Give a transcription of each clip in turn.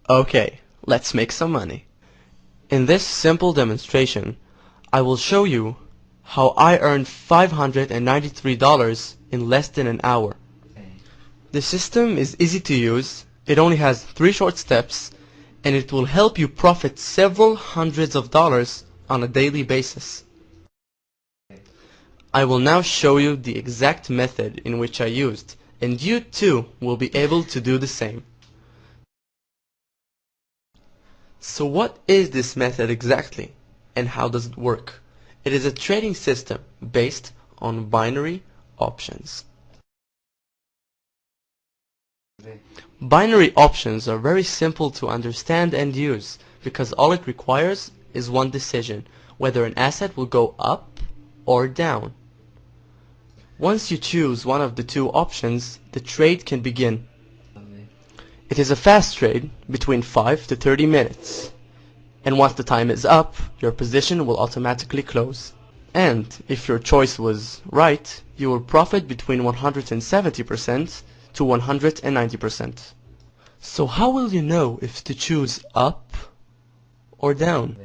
Okay, let's make some money. In this simple demonstration, I will show you how I earned $593 in less than an hour. The system is easy to use, it only has 3 short steps, and it will help you profit several hundreds of dollars on a daily basis. I will now show you the exact method in which I used, and you too will be able to do the same. So what is this method exactly, and how does it work? It is a trading system based on binary options. Binary options are very simple to understand and use because all it requires is one decision, whether an asset will go up or down. Once you choose one of the two options, the trade can begin. It is a fast trade between 5 to 30 minutes. And once the time is up, your position will automatically close. And if your choice was right, you will profit between 170% to 190%. So how will you know if to choose up or down?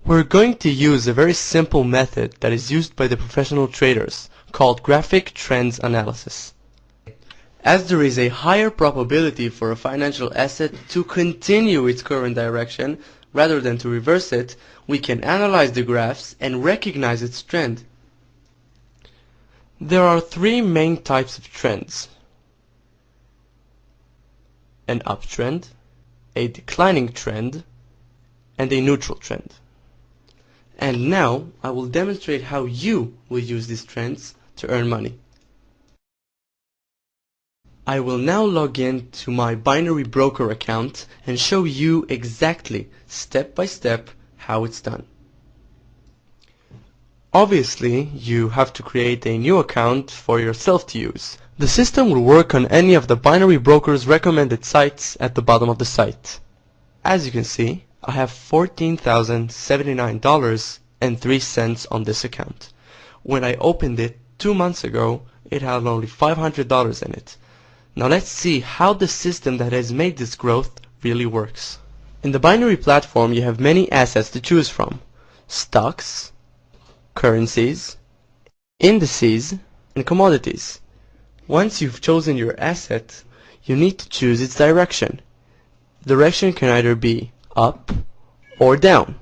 We're going to use a very simple method that is used by the professional traders called graphic trends analysis. As there is a higher probability for a financial asset to continue its current direction rather than to reverse it, we can analyze the graphs and recognize its trend. There are 3 main types of trends: an uptrend, a declining trend, and a neutral trend. And now I will demonstrate how you will use these trends to earn money. I will now log in to my binary broker account and show you exactly, step by step, how it's done. Obviously, you have to create a new account for yourself to use. The system will work on any of the binary broker's recommended sites at the bottom of the site. As you can see, I have $14,079.03 on this account. When I opened it 2 months ago, it had only $500 in it. Now let's see how the system that has made this growth really works. In the binary platform, you have many assets to choose from: stocks, currencies, indices, and commodities. Once you've chosen your asset, you need to choose its direction. The direction can either be up or down.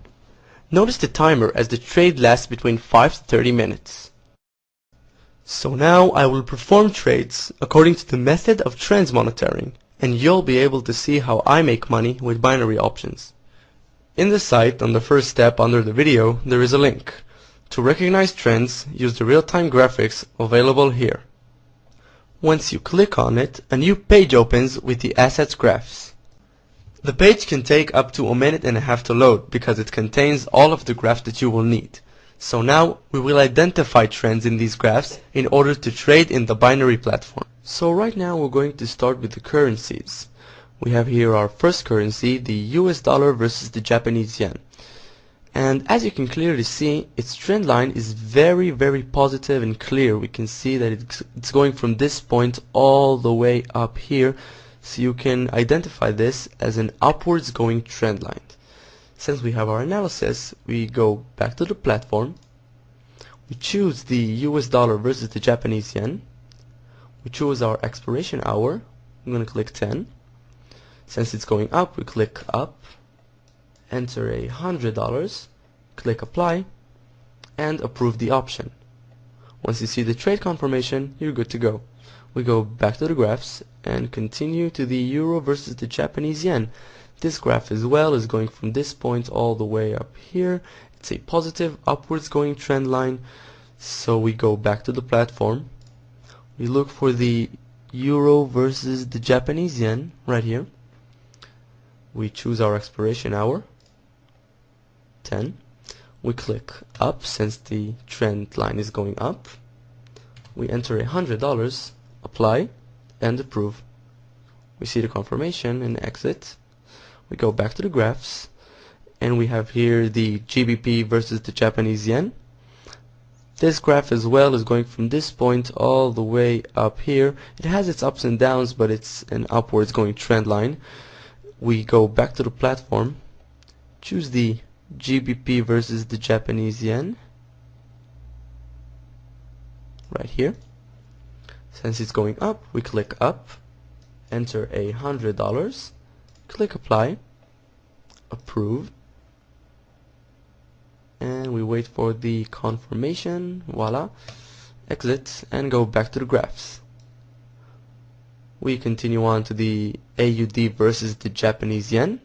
Notice the timer as the trade lasts between 5 to 30 minutes. So now I will perform trades according to the method of trends monitoring, and you'll be able to see how I make money with binary options. In the site, on the first step under the video, there is a link. To recognize trends, use the real-time graphics available here. Once you click on it, a new page opens with the assets graphs. The page can take up to 1.5 minutes to load because it contains all of the graphs that you will need. So now we will identify trends in these graphs in order to trade in the binary platform. So right now we're going to start with the currencies. We have here our first currency, the US dollar versus the Japanese yen. And as you can clearly see, its trend line is very, very positive and clear. We can see that it's going from this point all the way up here. So you can identify this as an upwards going trend line. Since we have our analysis, we go back to the platform. We choose the US dollar versus the Japanese yen. We choose our expiration hour. I'm going to click 10. Since it's going up, we click up. Enter $100, click apply, and approve the option. Once you see the trade confirmation, you're good to go. We go back to the graphs and continue to the euro versus the Japanese yen. This graph as well is going from this point all the way up here. It's a positive upwards going trend line. So we go back to the platform. We look for the euro versus the Japanese yen right here. We choose our expiration hour, 10. We click up since the trend line is going up. We enter $100, apply, and approve. We see the confirmation and exit. We go back to the graphs, and we have here the GBP versus the Japanese yen. This graph as well is going from this point all the way up here. It has its ups and downs, but it's an upwards going trend line. we go back to the platform, choose the GBP versus the Japanese yen right here. Since it's going up, we click up, enter $100, click apply, approve, and we wait for the confirmation. Voila, exit and go back to the graphs. We continue on to the AUD versus the Japanese yen.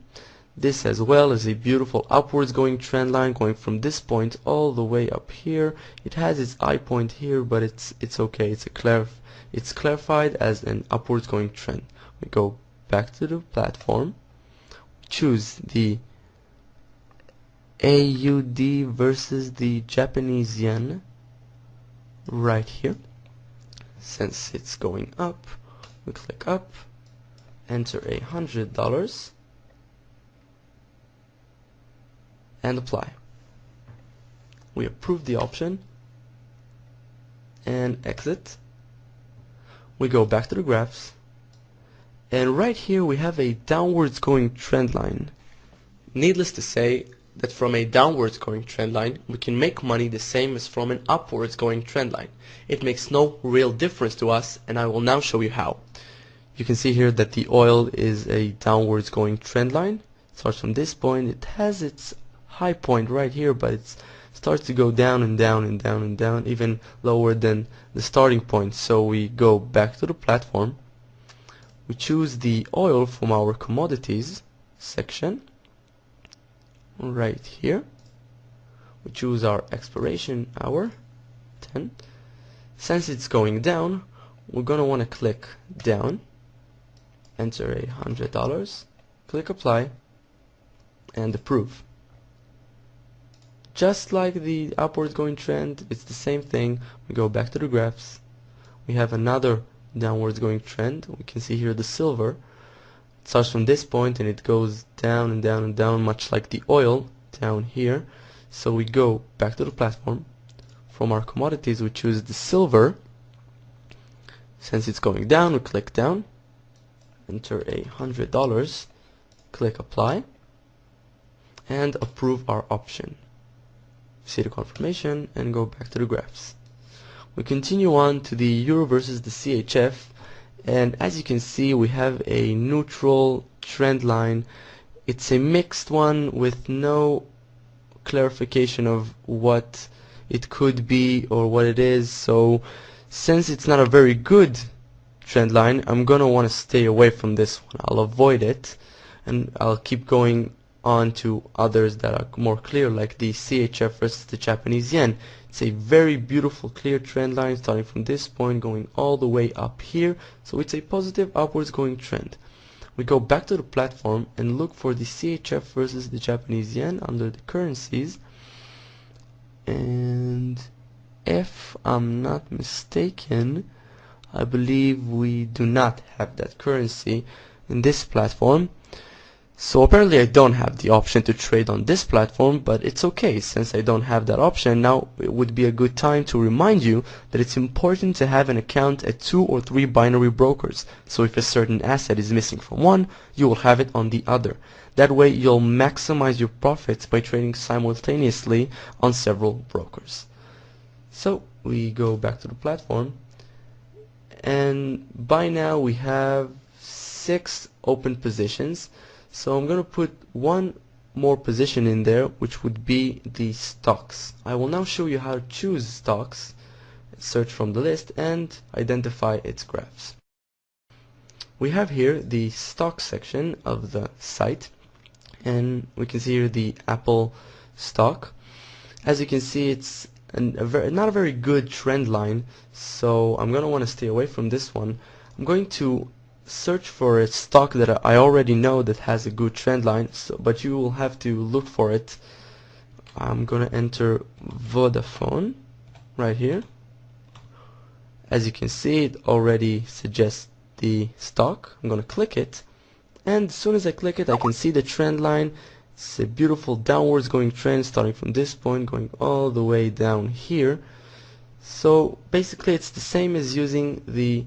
This as well is a beautiful upwards going trend line going from this point all the way up here. It has its eye point here, but it's okay. It's clarified as an upwards going trend. We go back to the platform, choose the AUD versus the Japanese yen right here. Since it's going up, we click up, enter $100 and apply. We approve the option and exit. We go back to the graphs, and right here we have a downwards going trend line. Needless to say that from a downwards going trend line we can make money the same as from an upwards going trend line. It makes no real difference to us, and I will now show you how. You can see here that the oil is a downwards going trend line. It starts from this point. It has its high point right here, but it starts to go down and down and down and down, even lower than the starting point. So we go back to the platform, we choose the oil from our commodities section right here, we choose our expiration hour 10. Since it's going down, we're gonna want to click down, enter $100, click apply and approve. Just like the upwards going trend, it's the same thing. We go back to the graphs, we have another downwards going trend. We can see here the silver. It starts from this point and it goes down and down and down, much like the oil down here. So we go back to the platform. From our commodities we choose the silver. Since it's going down, we click down, enter $100, click apply and approve our option. See the confirmation and go back to the graphs. We continue on to the euro versus the CHF, and as you can see we have a neutral trend line. It's a mixed one with no clarification of what it could be or what it is. So since it's not a very good trend line, I'm gonna want to stay away from this one. I'll avoid it and I'll keep going on to others that are more clear, like the CHF versus the Japanese yen. It's a very beautiful clear trend line starting from this point going all the way up here, so it's a positive upwards going trend. We go back to the platform and look for the CHF versus the Japanese yen under the currencies, and if I'm not mistaken, I believe we do not have that currency in this platform. So apparently I don't have the option to trade on this platform, but it's okay. Since I don't have that option, now it would be a good time to remind you that it's important to have an account at 2 or 3 binary brokers. So if a certain asset is missing from one, you will have it on the other. That way you'll maximize your profits by trading simultaneously on several brokers. So we go back to the platform, and by now we have 6 open positions. So I'm going to put one more position in there, which would be the stocks. I will now show you how to choose stocks, search from the list and identify its graphs. We have here the stock section of the site, and we can see here the Apple stock. As you can see, it's not a very good trend line, so I'm going to want to stay away from this one. I'm going to search for a stock that I already know that has a good trend line, but you will have to look for it. I'm gonna enter Vodafone right here. As you can see, it already suggests the stock. I'm gonna click it, and as soon as I click it, I can see the trend line. It's a beautiful downwards going trend starting from this point going all the way down here. So basically it's the same as using the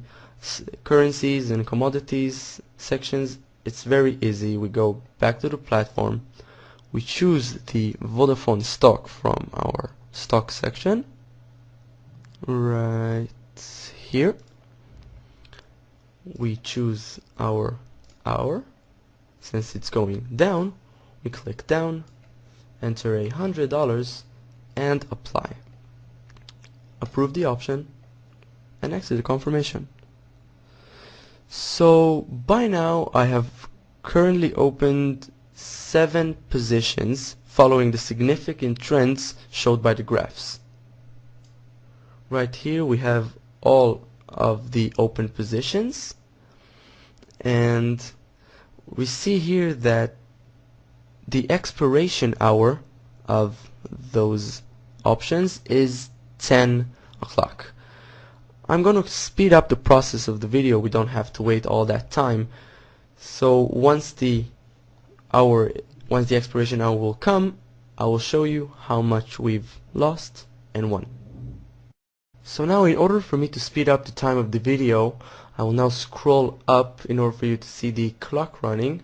currencies and commodities sections it's very easy. We go back to the platform, we choose the Vodafone stock from our stock section right here. We choose our hour. Since it's going down, we click down, enter $100 and apply. Approve the option and exit the confirmation. So by now I have currently opened 7 positions following the significant trends showed by the graphs. Right here we have all of the open positions, and we see here that the expiration hour of those options is 10 o'clock. I'm going to speed up the process of the video. We don't have to wait all that time. So once the expiration hour will come, I will show you how much we've lost and won. So now, in order for me to speed up the time of the video, I will now scroll up in order for you to see the clock running,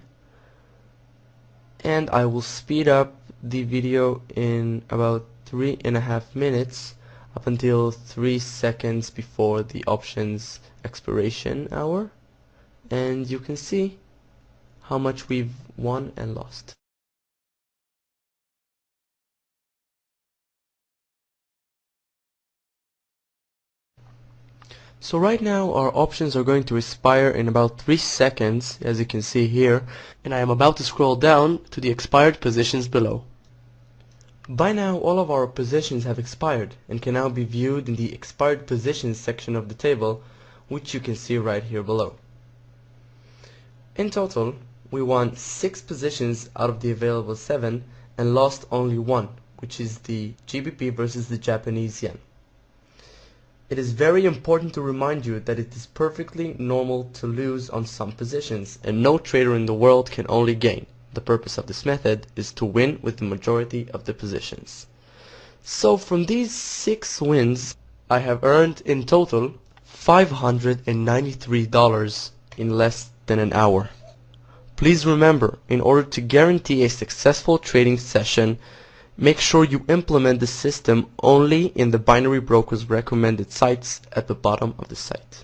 and I will speed up the video in about 3.5 minutes up until 3 seconds before the options expiration hour, and you can see how much we've won and lost. So right now our options are going to expire in about 3 seconds, as you can see here, and I am about to scroll down to the expired positions below. By now all of our positions have expired and can now be viewed in the expired positions section of the table, which you can see right here below. In total, we won 6 positions out of the available 7 and lost only 1, which is the GBP versus the Japanese yen. It is very important to remind you that it is perfectly normal to lose on some positions, and no trader in the world can only gain. The purpose of this method is to win with the majority of the positions. So from these 6 wins, I have earned in total $593 in less than an hour. Please remember, in order to guarantee a successful trading session, make sure you implement the system only in the binary broker's recommended sites at the bottom of the site.